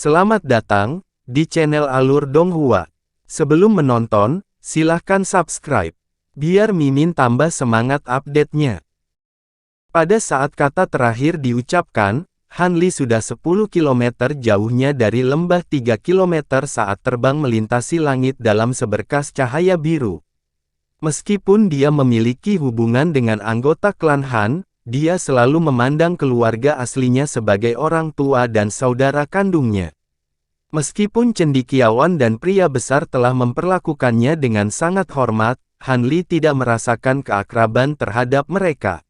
Selamat datang di channel Alur Donghua. Sebelum menonton, silahkan subscribe, biar Mimin tambah semangat update-nya. Pada saat kata terakhir diucapkan, Han Li sudah 10 km jauhnya dari lembah 3 km saat terbang melintasi langit dalam seberkas cahaya biru. Meskipun dia memiliki hubungan dengan anggota klan Han, dia selalu memandang keluarga aslinya sebagai orang tua dan saudara kandungnya. Meskipun cendekiawan dan pria besar telah memperlakukannya dengan sangat hormat, Han Li tidak merasakan keakraban terhadap mereka.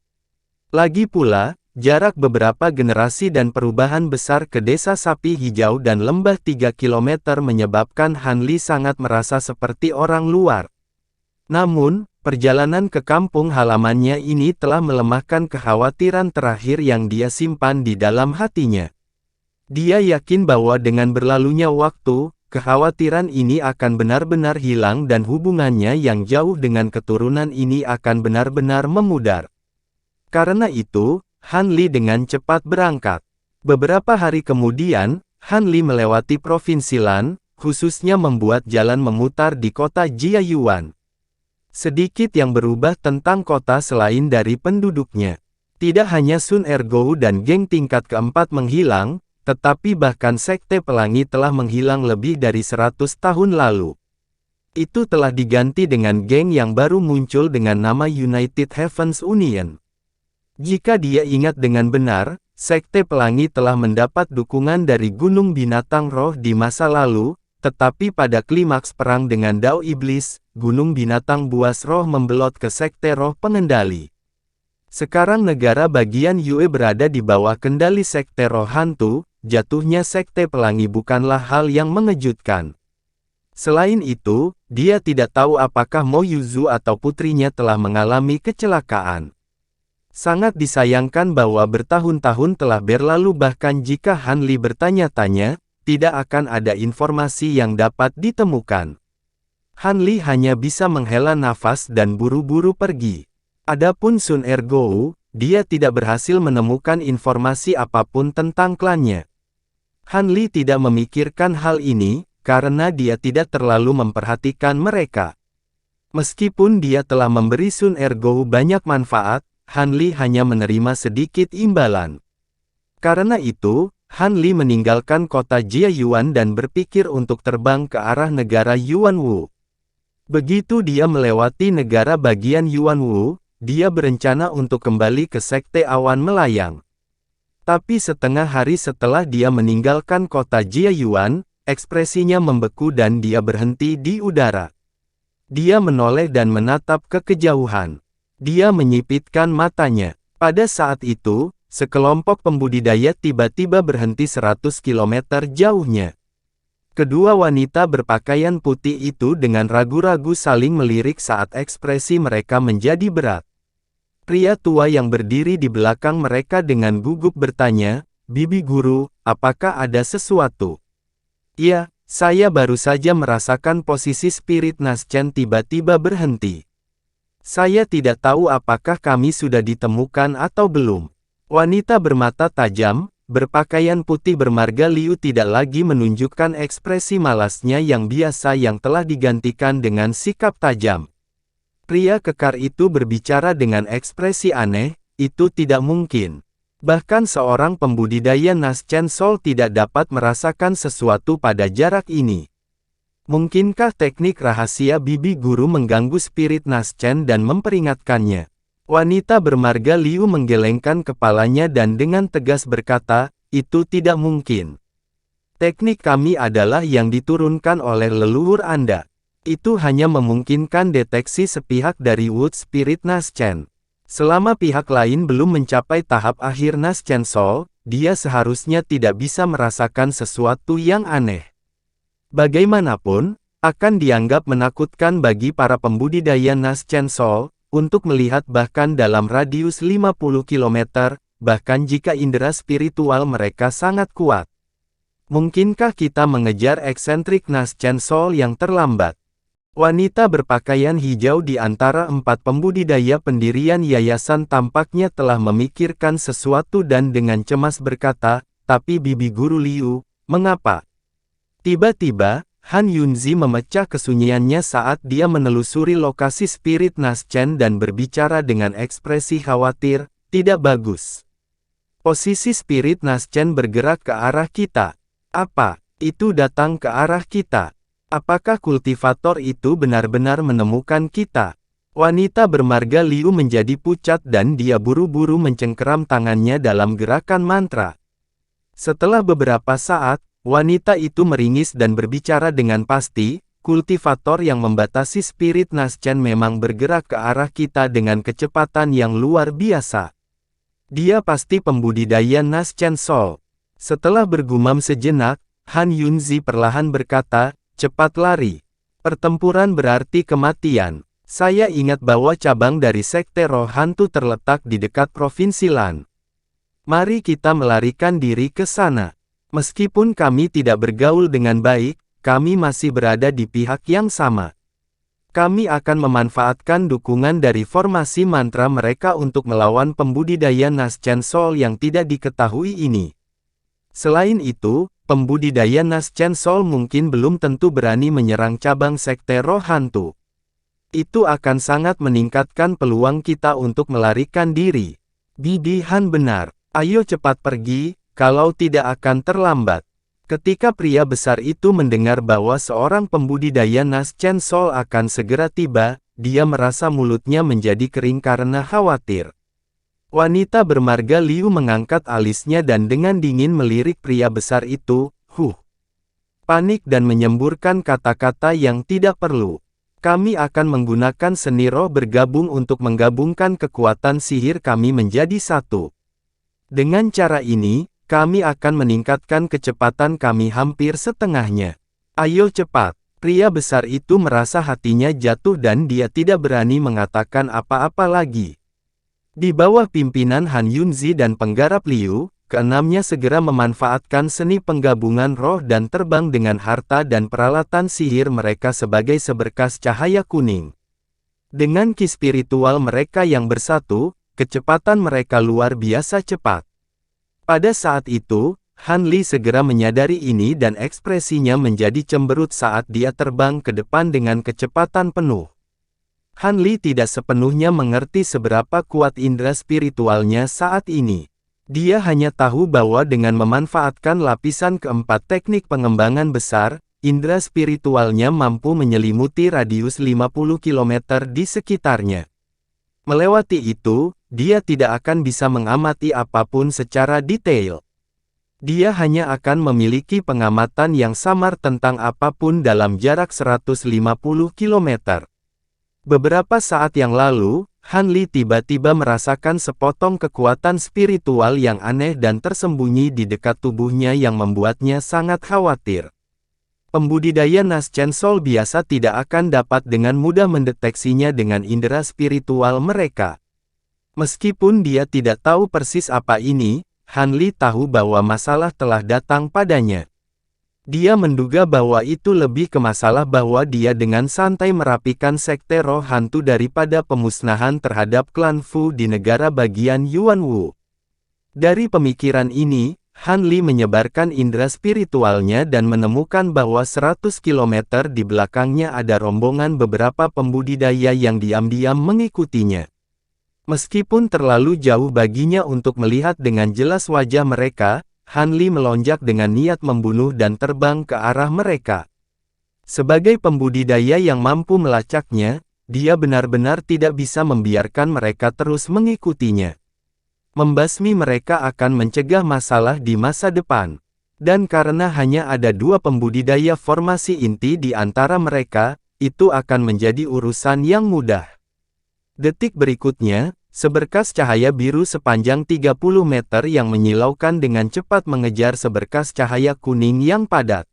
Lagi pula, jarak beberapa generasi dan perubahan besar ke desa sapi hijau dan lembah 3 km menyebabkan Han Li sangat merasa seperti orang luar. Namun, perjalanan ke kampung halamannya ini telah melemahkan kekhawatiran terakhir yang dia simpan di dalam hatinya. Dia yakin bahwa dengan berlalunya waktu, kekhawatiran ini akan benar-benar hilang dan hubungannya yang jauh dengan keturunan ini akan benar-benar memudar. Karena itu, Han Li dengan cepat berangkat. Beberapa hari kemudian, Han Li melewati Provinsi Lan, khususnya membuat jalan memutar di kota Jiayuan. Sedikit yang berubah tentang kota selain dari penduduknya. Tidak hanya Sun Ergou dan geng tingkat keempat menghilang, tetapi bahkan Sekte Pelangi telah menghilang lebih dari 100 tahun lalu. Itu telah diganti dengan geng yang baru muncul dengan nama United Heavens Union. Jika dia ingat dengan benar, Sekte Pelangi telah mendapat dukungan dari Gunung Binatang Roh di masa lalu, tetapi pada klimaks perang dengan Dao Iblis, Gunung Binatang Buas Roh membelot ke Sekte Roh Pengendali. Sekarang negara bagian Yue berada di bawah kendali Sekte Roh Hantu, jatuhnya Sekte Pelangi bukanlah hal yang mengejutkan. Selain itu, dia tidak tahu apakah Mo Yuzu atau putrinya telah mengalami kecelakaan. Sangat disayangkan bahwa bertahun-tahun telah berlalu bahkan jika Han Li bertanya-tanya, tidak akan ada informasi yang dapat ditemukan. Han Li hanya bisa menghela nafas dan buru-buru pergi. Adapun Sun Ergou, dia tidak berhasil menemukan informasi apapun tentang klannya. Han Li tidak memikirkan hal ini, karena dia tidak terlalu memperhatikan mereka. Meskipun dia telah memberi Sun Ergou banyak manfaat, Han Li hanya menerima sedikit imbalan. Karena itu, Han Li meninggalkan kota Jiayuan dan berpikir untuk terbang ke arah negara Yuanwu. Begitu dia melewati negara bagian Yuanwu, dia berencana untuk kembali ke Sekte Awan Melayang. Tapi setengah hari setelah dia meninggalkan kota Jiayuan, ekspresinya membeku dan dia berhenti di udara. Dia menoleh dan menatap ke kejauhan. Dia menyipitkan matanya. Pada saat itu, sekelompok pembudidaya tiba-tiba berhenti 100 km jauhnya. Kedua wanita berpakaian putih itu dengan ragu-ragu saling melirik saat ekspresi mereka menjadi berat. Pria tua yang berdiri di belakang mereka dengan gugup bertanya, "Bibi guru, apakah ada sesuatu?" "Ya, saya baru saja merasakan posisi spirit Naschen tiba-tiba berhenti. Saya tidak tahu apakah kami sudah ditemukan atau belum." Wanita bermata tajam, berpakaian putih bermarga Liu tidak lagi menunjukkan ekspresi malasnya yang biasa yang telah digantikan dengan sikap tajam. Pria kekar itu berbicara dengan ekspresi aneh, "Itu tidak mungkin. Bahkan seorang pembudidaya Naschen Soul tidak dapat merasakan sesuatu pada jarak ini. Mungkinkah teknik rahasia bibi guru mengganggu spirit Naschen dan memperingatkannya?" Wanita bermarga Liu menggelengkan kepalanya dan dengan tegas berkata, "Itu tidak mungkin. Teknik kami adalah yang diturunkan oleh leluhur Anda. Itu hanya memungkinkan deteksi sepihak dari Wood Spirit Naschen. Selama pihak lain belum mencapai tahap akhir Naschen Soul, dia seharusnya tidak bisa merasakan sesuatu yang aneh. Bagaimanapun, akan dianggap menakutkan bagi para pembudidaya Naschen Soul, untuk melihat bahkan dalam radius 50 km, bahkan jika indera spiritual mereka sangat kuat. Mungkinkah kita mengejar eksentrik Naschen Soul yang terlambat?" Wanita berpakaian hijau di antara 4 pembudidaya pendirian yayasan tampaknya telah memikirkan sesuatu dan dengan cemas berkata, "Tapi Bibi Guru Liu, Mengapa? Tiba-tiba, Han Yunzi memecah kesunyiannya saat dia menelusuri lokasi spirit Naschen dan berbicara dengan ekspresi khawatir, tidak bagus. Posisi spirit Naschen bergerak ke arah kita. Apa? Itu datang ke arah kita. Apakah kultivator itu benar-benar menemukan kita? Wanita bermarga Liu menjadi pucat dan dia buru-buru mencengkeram tangannya dalam gerakan mantra. Setelah beberapa saat, wanita itu meringis dan berbicara dengan pasti, kultivator yang membatasi spirit Naschen memang bergerak ke arah kita dengan kecepatan yang luar biasa. Dia pasti pembudidaya Naschen Soul. Setelah bergumam sejenak, Han Yunzi perlahan berkata, cepat lari. Pertempuran berarti kematian. Saya ingat bahwa cabang dari Sekte Roh Hantu terletak di dekat Provinsi Lan. Mari kita melarikan diri ke sana. Meskipun kami tidak bergaul dengan baik, kami masih berada di pihak yang sama. Kami akan memanfaatkan dukungan dari formasi mantra mereka untuk melawan pembudidaya Naschen Soul yang tidak diketahui ini. Selain itu, pembudidaya Naschen Soul mungkin belum tentu berani menyerang cabang Sekte Roh Hantu. Itu akan sangat meningkatkan peluang kita untuk melarikan diri. Bibi Han benar. Ayo cepat pergi, kalau tidak akan terlambat. Ketika pria besar itu mendengar bahwa seorang pembudidaya Naschen Soul akan segera tiba, dia merasa mulutnya menjadi kering karena khawatir. Wanita bermarga Liu mengangkat alisnya dan dengan dingin melirik pria besar itu, panik dan menyemburkan kata-kata yang tidak perlu. Kami akan menggunakan seni roh bergabung untuk menggabungkan kekuatan sihir kami menjadi satu. Dengan cara ini, kami akan meningkatkan kecepatan kami hampir setengahnya. Ayo cepat. Pria besar itu merasa hatinya jatuh dan dia tidak berani mengatakan apa-apa lagi. Di bawah pimpinan Han Yunzi dan penggarap Liu, keenamnya segera memanfaatkan seni penggabungan roh dan terbang dengan harta dan peralatan sihir mereka sebagai seberkas cahaya kuning. Dengan ki spiritual mereka yang bersatu, kecepatan mereka luar biasa cepat. Pada saat itu, Han Li segera menyadari ini dan ekspresinya menjadi cemberut saat dia terbang ke depan dengan kecepatan penuh. Han Li tidak sepenuhnya mengerti seberapa kuat indera spiritualnya saat ini. Dia hanya tahu bahwa dengan memanfaatkan lapisan keempat teknik pengembangan besar, indera spiritualnya mampu menyelimuti radius 50 km di sekitarnya. Melewati itu, dia tidak akan bisa mengamati apapun secara detail. Dia hanya akan memiliki pengamatan yang samar tentang apapun dalam jarak 150 km. Beberapa saat yang lalu, Han Li tiba-tiba merasakan sepotong kekuatan spiritual yang aneh dan tersembunyi di dekat tubuhnya yang membuatnya sangat khawatir. Pembudidaya Naschen Soul biasa tidak akan dapat dengan mudah mendeteksinya dengan indera spiritual mereka. Meskipun dia tidak tahu persis apa ini, Han Li tahu bahwa masalah telah datang padanya. Dia menduga bahwa itu lebih ke masalah bahwa dia dengan santai merapikan Sekte Roh Hantu daripada pemusnahan terhadap klan Fu di negara bagian Yuanwu. Dari pemikiran ini, Han Li menyebarkan indera spiritualnya dan menemukan bahwa 100 km di belakangnya ada rombongan beberapa pembudidaya yang diam-diam mengikutinya. Meskipun terlalu jauh baginya untuk melihat dengan jelas wajah mereka, Han Li melonjak dengan niat membunuh dan terbang ke arah mereka. Sebagai pembudidaya yang mampu melacaknya, dia benar-benar tidak bisa membiarkan mereka terus mengikutinya. Membasmi mereka akan mencegah masalah di masa depan. Dan karena hanya ada dua pembudidaya formasi inti di antara mereka, itu akan menjadi urusan yang mudah. Detik berikutnya, seberkas cahaya biru sepanjang 30 meter yang menyilaukan dengan cepat mengejar seberkas cahaya kuning yang padat.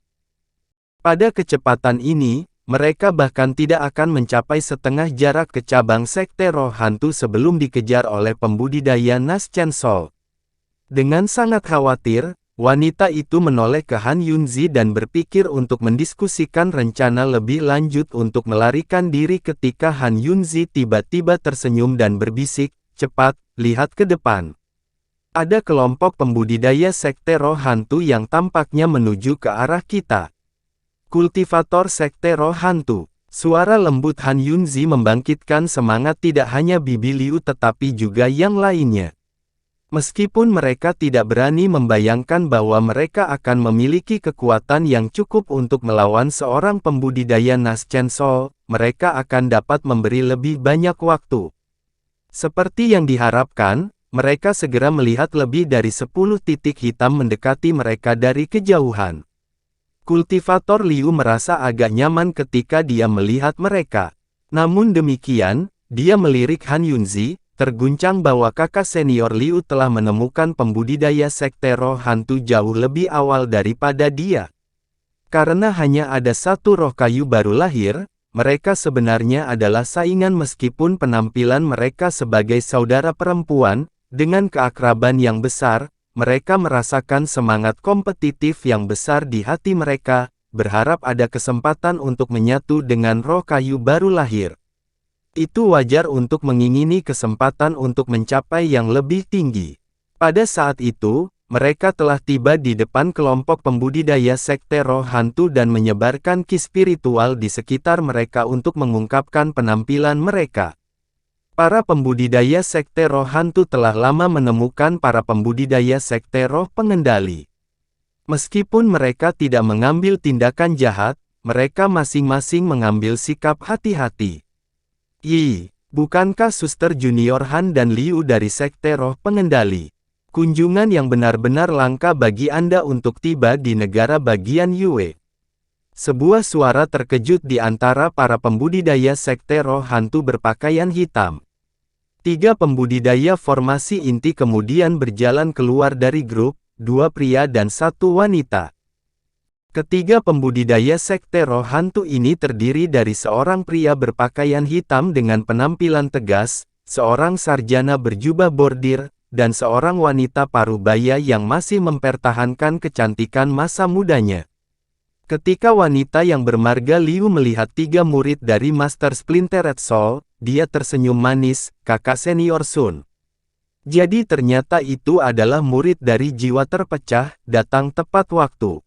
Pada kecepatan ini, mereka bahkan tidak akan mencapai setengah jarak ke cabang Sekte Roh Hantu sebelum dikejar oleh pembudidaya Naschen Soul. Dengan sangat khawatir, wanita itu menoleh ke Han Yunzi dan berpikir untuk mendiskusikan rencana lebih lanjut untuk melarikan diri ketika Han Yunzi tiba-tiba tersenyum dan berbisik, cepat, lihat ke depan. Ada kelompok pembudidaya sekte roh hantu yang tampaknya menuju ke arah kita. Kultivator sekte roh hantu. Suara lembut Han Yunzi membangkitkan semangat tidak hanya Bibi Liu tetapi juga yang lainnya. Meskipun mereka tidak berani membayangkan bahwa mereka akan memiliki kekuatan yang cukup untuk melawan seorang pembudidaya Nas Chen Sol, mereka akan dapat memberi lebih banyak waktu. Seperti yang diharapkan, mereka segera melihat lebih dari 10 titik hitam mendekati mereka dari kejauhan. Kultivator Liu merasa agak nyaman ketika dia melihat mereka. Namun demikian, dia melirik Han Yunzi, terguncang bahwa kakak senior Liu telah menemukan pembudidaya sekte roh hantu jauh lebih awal daripada dia. Karena hanya ada satu roh kayu baru lahir, mereka sebenarnya adalah saingan meskipun penampilan mereka sebagai saudara perempuan, dengan keakraban yang besar, mereka merasakan semangat kompetitif yang besar di hati mereka, berharap ada kesempatan untuk menyatu dengan roh kayu baru lahir. Itu wajar untuk mengingini kesempatan untuk mencapai yang lebih tinggi. Pada saat itu, mereka telah tiba di depan kelompok pembudidaya sekte roh hantu dan menyebarkan ki spiritual di sekitar mereka untuk mengungkapkan penampilan mereka. Para pembudidaya sekte roh hantu telah lama menemukan para pembudidaya sekte roh pengendali. Meskipun mereka tidak mengambil tindakan jahat, mereka masing-masing mengambil sikap hati-hati. Bukankah Suster Junior Han dan Liu dari sekte roh pengendali? Kunjungan yang benar-benar langka bagi Anda untuk tiba di negara bagian Yue. Sebuah suara terkejut di antara para pembudidaya sekte roh hantu berpakaian hitam. 3 pembudidaya formasi inti kemudian berjalan keluar dari grup, 2 pria dan 1 wanita. Ketiga pembudidaya sekte roh hantu ini terdiri dari seorang pria berpakaian hitam dengan penampilan tegas, seorang sarjana berjubah bordir, dan seorang wanita parubaya yang masih mempertahankan kecantikan masa mudanya. Ketika wanita yang bermarga Liu melihat 3 murid dari Master Splintered Soul, dia tersenyum manis, kakak senior Sun. Jadi ternyata itu adalah murid dari jiwa terpecah, datang tepat waktu.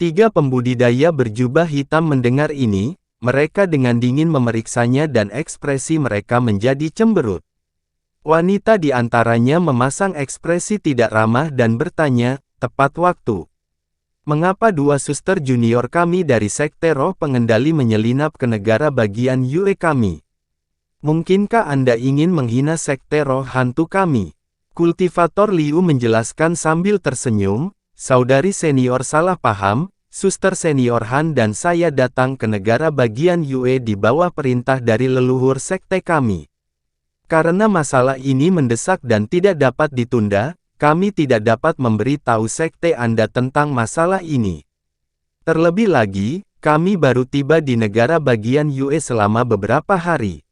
3 pembudidaya berjubah hitam mendengar ini, mereka dengan dingin memeriksanya dan ekspresi mereka menjadi cemberut. Wanita di antaranya memasang ekspresi tidak ramah dan bertanya, tepat waktu. Mengapa 2 suster junior kami dari sekte roh pengendali menyelinap ke negara bagian Yue kami? Mungkinkah Anda ingin menghina sekte roh hantu kami? Kultivator Liu menjelaskan sambil tersenyum, saudari senior salah paham, suster senior Han dan saya datang ke negara bagian Yue di bawah perintah dari leluhur sekte kami. Karena masalah ini mendesak dan tidak dapat ditunda, kami tidak dapat memberi tahu sekte Anda tentang masalah ini. Terlebih lagi, kami baru tiba di negara bagian Yue selama beberapa hari.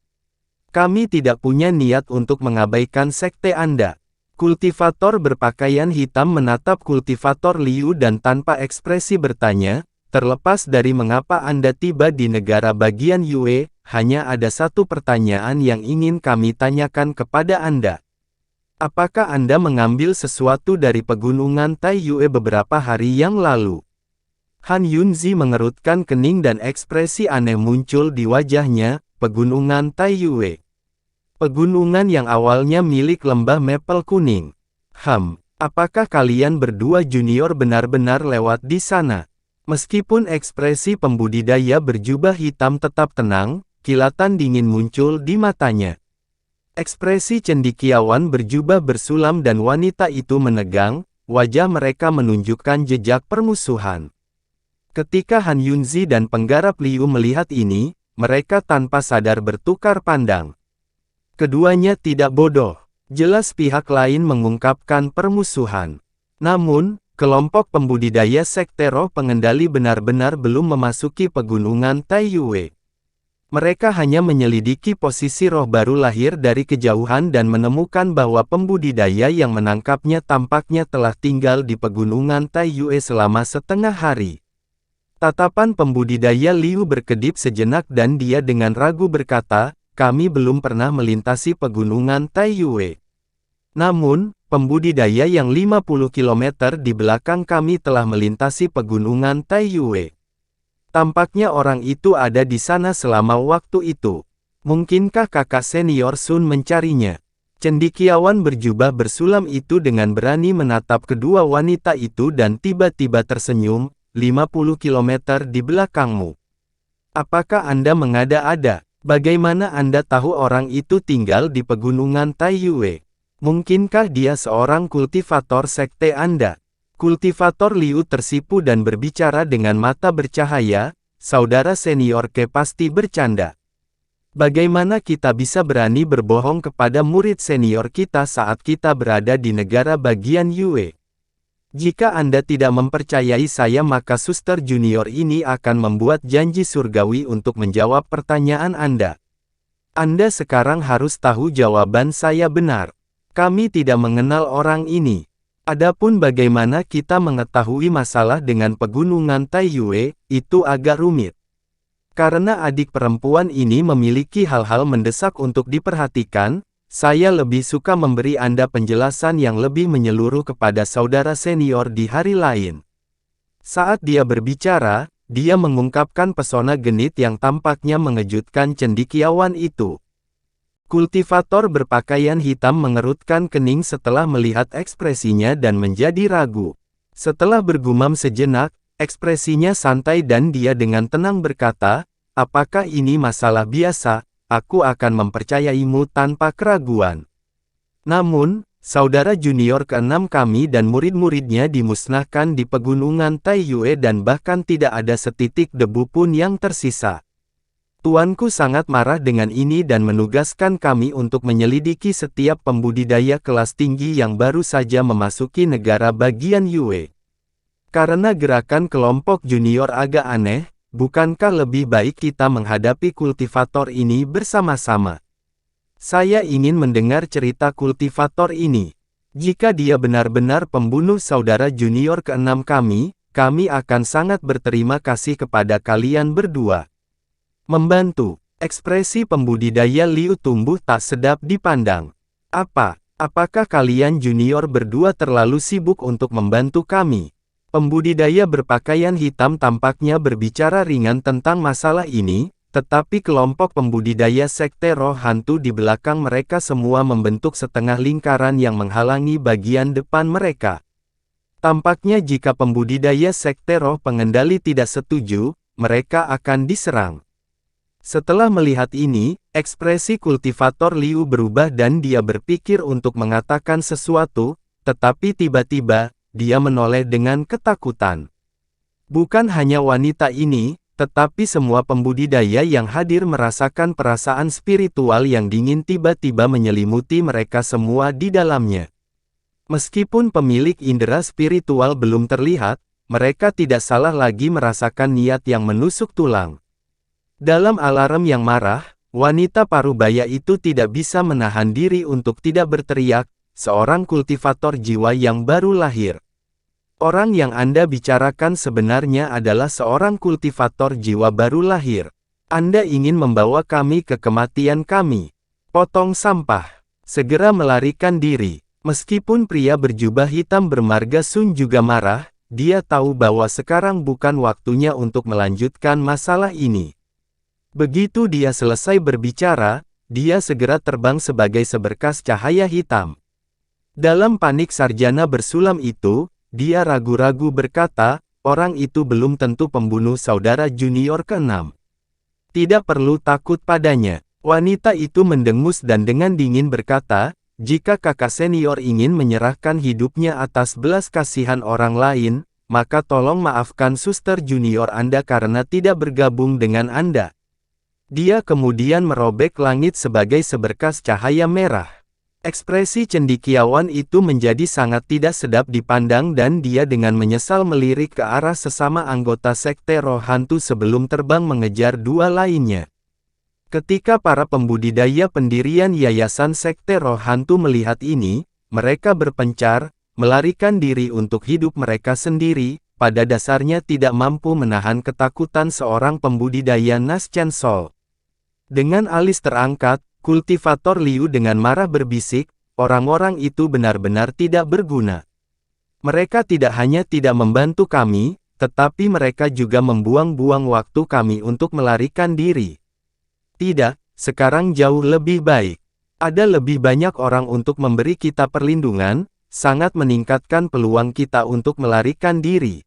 Kami tidak punya niat untuk mengabaikan sekte Anda. Kultivator berpakaian hitam menatap kultivator Liu dan tanpa ekspresi bertanya, terlepas dari mengapa Anda tiba di negara bagian Yue, hanya ada satu pertanyaan yang ingin kami tanyakan kepada Anda. Apakah Anda mengambil sesuatu dari pegunungan Taiyue beberapa hari yang lalu? Han Yunzi mengerutkan kening dan ekspresi aneh muncul di wajahnya, pegunungan Taiyue. Pegunungan yang awalnya milik lembah Maple Kuning. Apakah kalian berdua junior benar-benar lewat di sana? Meskipun ekspresi pembudidaya berjubah hitam tetap tenang, kilatan dingin muncul di matanya. Ekspresi cendekiawan berjubah bersulam dan wanita itu menegang, wajah mereka menunjukkan jejak permusuhan. Ketika Han Yunzi dan penggarap Liu melihat ini, mereka tanpa sadar bertukar pandang. Keduanya tidak bodoh. Jelas pihak lain mengungkapkan permusuhan. Namun, kelompok pembudidaya sekte roh pengendali benar-benar belum memasuki pegunungan Taiyue. Mereka hanya menyelidiki posisi roh baru lahir dari kejauhan dan menemukan bahwa pembudidaya yang menangkapnya tampaknya telah tinggal di pegunungan Taiyue selama setengah hari. Tatapan pembudidaya Liu berkedip sejenak dan dia dengan ragu berkata, kami belum pernah melintasi pegunungan Taiyue. Namun, pembudidaya yang 50 km di belakang kami telah melintasi pegunungan Taiyue. Tampaknya orang itu ada di sana selama waktu itu. Mungkinkah kakak senior Sun mencarinya? Cendekiawan berjubah bersulam itu dengan berani menatap kedua wanita itu dan tiba-tiba tersenyum, 50 km di belakangmu. Apakah Anda mengada-ada? Bagaimana Anda tahu orang itu tinggal di pegunungan Taiyue? Mungkinkah dia seorang kultivator sekte Anda? Kultivator Liu tersipu dan berbicara dengan mata bercahaya, saudara senior Ke pasti bercanda. Bagaimana kita bisa berani berbohong kepada murid senior kita saat kita berada di negara bagian Yue? Jika Anda tidak mempercayai saya maka suster junior ini akan membuat janji surgawi untuk menjawab pertanyaan Anda. Anda sekarang harus tahu jawaban saya benar. Kami tidak mengenal orang ini. Adapun bagaimana kita mengetahui masalah dengan pegunungan Taiyue, itu agak rumit. Karena adik perempuan ini memiliki hal-hal mendesak untuk diperhatikan, saya lebih suka memberi Anda penjelasan yang lebih menyeluruh kepada saudara senior di hari lain. Saat dia berbicara, dia mengungkapkan pesona genit yang tampaknya mengejutkan cendekiawan itu. Kultivator berpakaian hitam mengerutkan kening setelah melihat ekspresinya dan menjadi ragu. Setelah bergumam sejenak, ekspresinya santai dan dia dengan tenang berkata, apakah ini masalah biasa, aku akan mempercayaimu tanpa keraguan. Namun, saudara junior ke-6 kami dan murid-muridnya dimusnahkan di pegunungan Taiyue dan bahkan tidak ada setitik debu pun yang tersisa. Tuanku sangat marah dengan ini dan menugaskan kami untuk menyelidiki setiap pembudidaya kelas tinggi yang baru saja memasuki negara bagian Yue. Karena gerakan kelompok junior agak aneh, bukankah lebih baik kita menghadapi kultivator ini bersama-sama? Saya ingin mendengar cerita kultivator ini. Jika dia benar-benar pembunuh saudara junior ke-6 kami akan sangat berterima kasih kepada kalian berdua. Membantu. Ekspresi pembudidaya Liu tumbuh tak sedap dipandang. Apakah kalian junior berdua terlalu sibuk untuk membantu kami? Pembudidaya berpakaian hitam tampaknya berbicara ringan tentang masalah ini, tetapi kelompok pembudidaya sekte roh hantu di belakang mereka semua membentuk setengah lingkaran yang menghalangi bagian depan mereka. Tampaknya jika pembudidaya sekte roh pengendali tidak setuju, mereka akan diserang. Setelah melihat ini, ekspresi kultivator Liu berubah dan dia berpikir untuk mengatakan sesuatu, tetapi tiba-tiba, dia menoleh dengan ketakutan. Bukan hanya wanita ini, tetapi semua pembudidaya yang hadir merasakan perasaan spiritual yang dingin tiba-tiba menyelimuti mereka semua di dalamnya. Meskipun pemilik indera spiritual belum terlihat, mereka tidak salah lagi merasakan niat yang menusuk tulang. Dalam alarm yang marah, wanita parubaya itu tidak bisa menahan diri untuk tidak berteriak, seorang kultivator jiwa yang baru lahir. Orang yang Anda bicarakan sebenarnya adalah seorang kultivator jiwa baru lahir. Anda ingin membawa kami ke kematian kami. Potong sampah. Segera melarikan diri. Meskipun pria berjubah hitam bermarga Sun juga marah, dia tahu bahwa sekarang bukan waktunya untuk melanjutkan masalah ini. Begitu dia selesai berbicara, dia segera terbang sebagai seberkas cahaya hitam. Dalam panik sarjana bersulam itu, dia ragu-ragu berkata, orang itu belum tentu pembunuh saudara junior ke-6. Tidak perlu takut padanya. Wanita itu mendengus dan dengan dingin berkata, jika kakak senior ingin menyerahkan hidupnya atas belas kasihan orang lain, maka tolong maafkan suster junior Anda karena tidak bergabung dengan Anda. Dia kemudian merobek langit sebagai seberkas cahaya merah. Ekspresi cendekiawan itu menjadi sangat tidak sedap dipandang dan dia dengan menyesal melirik ke arah sesama anggota sekte roh hantu sebelum terbang mengejar dua lainnya. Ketika para pembudidaya pendirian yayasan sekte roh hantu melihat ini, mereka berpencar, melarikan diri untuk hidup mereka sendiri, pada dasarnya tidak mampu menahan ketakutan seorang pembudidaya Nas Chen Sol. Dengan alis terangkat, kultivator Liu dengan marah berbisik, orang-orang itu benar-benar tidak berguna. Mereka tidak hanya tidak membantu kami, tetapi mereka juga membuang-buang waktu kami untuk melarikan diri. Tidak, sekarang jauh lebih baik. Ada lebih banyak orang untuk memberi kita perlindungan, sangat meningkatkan peluang kita untuk melarikan diri.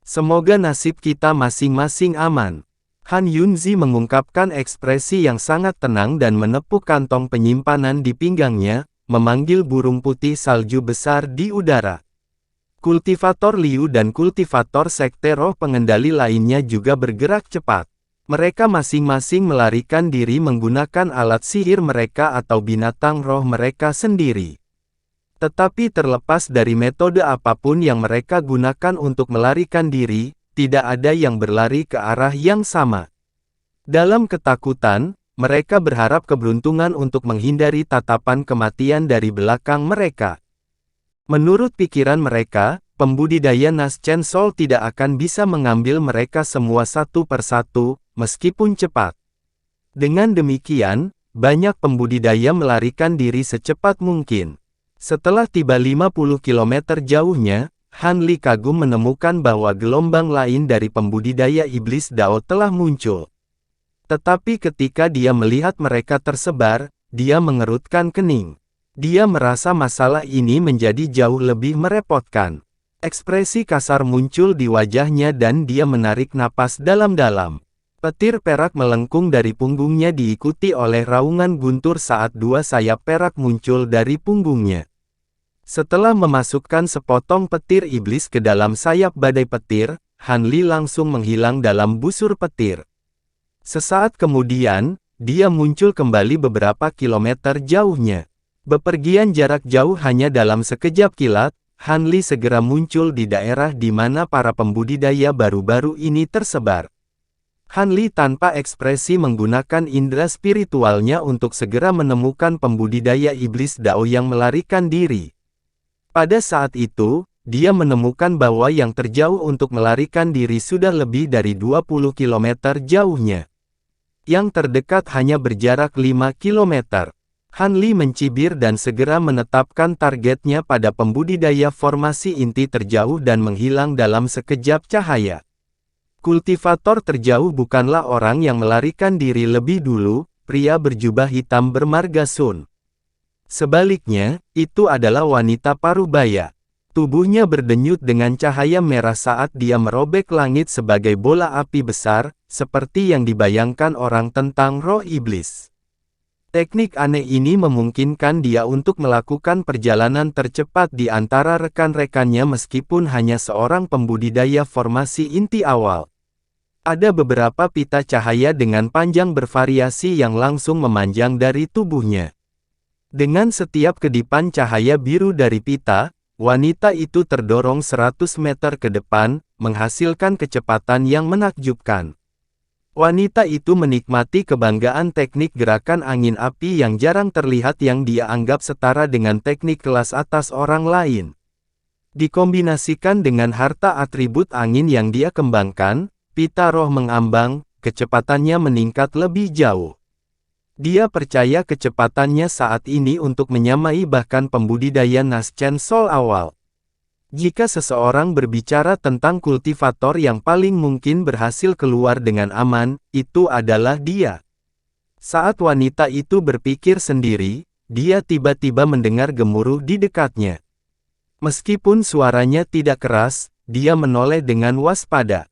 Semoga nasib kita masing-masing aman. Han Yunzi mengungkapkan ekspresi yang sangat tenang dan menepuk kantong penyimpanan di pinggangnya, memanggil burung putih salju besar di udara. Kultivator Liu dan kultivator sekte roh pengendali lainnya juga bergerak cepat. Mereka masing-masing melarikan diri menggunakan alat sihir mereka atau binatang roh mereka sendiri. Tetapi terlepas dari metode apapun yang mereka gunakan untuk melarikan diri, tidak ada yang berlari ke arah yang sama. Dalam ketakutan, mereka berharap keberuntungan untuk menghindari tatapan kematian dari belakang mereka. Menurut pikiran mereka, pembudidaya Nas Chen Sol tidak akan bisa mengambil mereka semua satu persatu, meskipun cepat. Dengan demikian, banyak pembudidaya melarikan diri secepat mungkin. Setelah tiba 50 km jauhnya, Han Li kagum menemukan bahwa gelombang lain dari pembudidaya iblis Dao telah muncul. Tetapi ketika dia melihat mereka tersebar, dia mengerutkan kening. Dia merasa masalah ini menjadi jauh lebih merepotkan. Ekspresi kasar muncul di wajahnya dan dia menarik napas dalam-dalam. Petir perak melengkung dari punggungnya diikuti oleh raungan guntur saat dua sayap perak muncul dari punggungnya. Setelah memasukkan sepotong petir iblis ke dalam sayap badai petir, Han Li langsung menghilang dalam busur petir. Sesaat kemudian, dia muncul kembali beberapa kilometer jauhnya. Bepergian jarak jauh hanya dalam sekejap kilat, Han Li segera muncul di daerah di mana para pembudidaya baru-baru ini tersebar. Han Li tanpa ekspresi menggunakan indera spiritualnya untuk segera menemukan pembudidaya iblis Dao yang melarikan diri. Pada saat itu, dia menemukan bahwa yang terjauh untuk melarikan diri sudah lebih dari 20 km jauhnya. Yang terdekat hanya berjarak 5 km. Han Li mencibir dan segera menetapkan targetnya pada pembudidaya formasi inti terjauh dan menghilang dalam sekejap cahaya. Kultivator terjauh bukanlah orang yang melarikan diri lebih dulu, pria berjubah hitam bermarga Sun. Sebaliknya, itu adalah wanita parubaya. Tubuhnya berdenyut dengan cahaya merah saat dia merobek langit sebagai bola api besar, seperti yang dibayangkan orang tentang roh iblis. Teknik aneh ini memungkinkan dia untuk melakukan perjalanan tercepat di antara rekan-rekannya meskipun hanya seorang pembudidaya formasi inti awal. Ada beberapa pita cahaya dengan panjang bervariasi yang langsung memanjang dari tubuhnya. Dengan setiap kedipan cahaya biru dari pita, wanita itu terdorong 100 meter ke depan, menghasilkan kecepatan yang menakjubkan. Wanita itu menikmati kebanggaan teknik gerakan angin api yang jarang terlihat yang dia anggap setara dengan teknik kelas atas orang lain. Dikombinasikan dengan harta atribut angin yang dia kembangkan, pita roh mengambang, kecepatannya meningkat lebih jauh. Dia percaya kecepatannya saat ini untuk menyamai bahkan pembudidaya Nas Chen Sol awal. Jika seseorang berbicara tentang kultivator yang paling mungkin berhasil keluar dengan aman, itu adalah dia. Saat wanita itu berpikir sendiri, dia tiba-tiba mendengar gemuruh di dekatnya. Meskipun suaranya tidak keras, dia menoleh dengan waspada.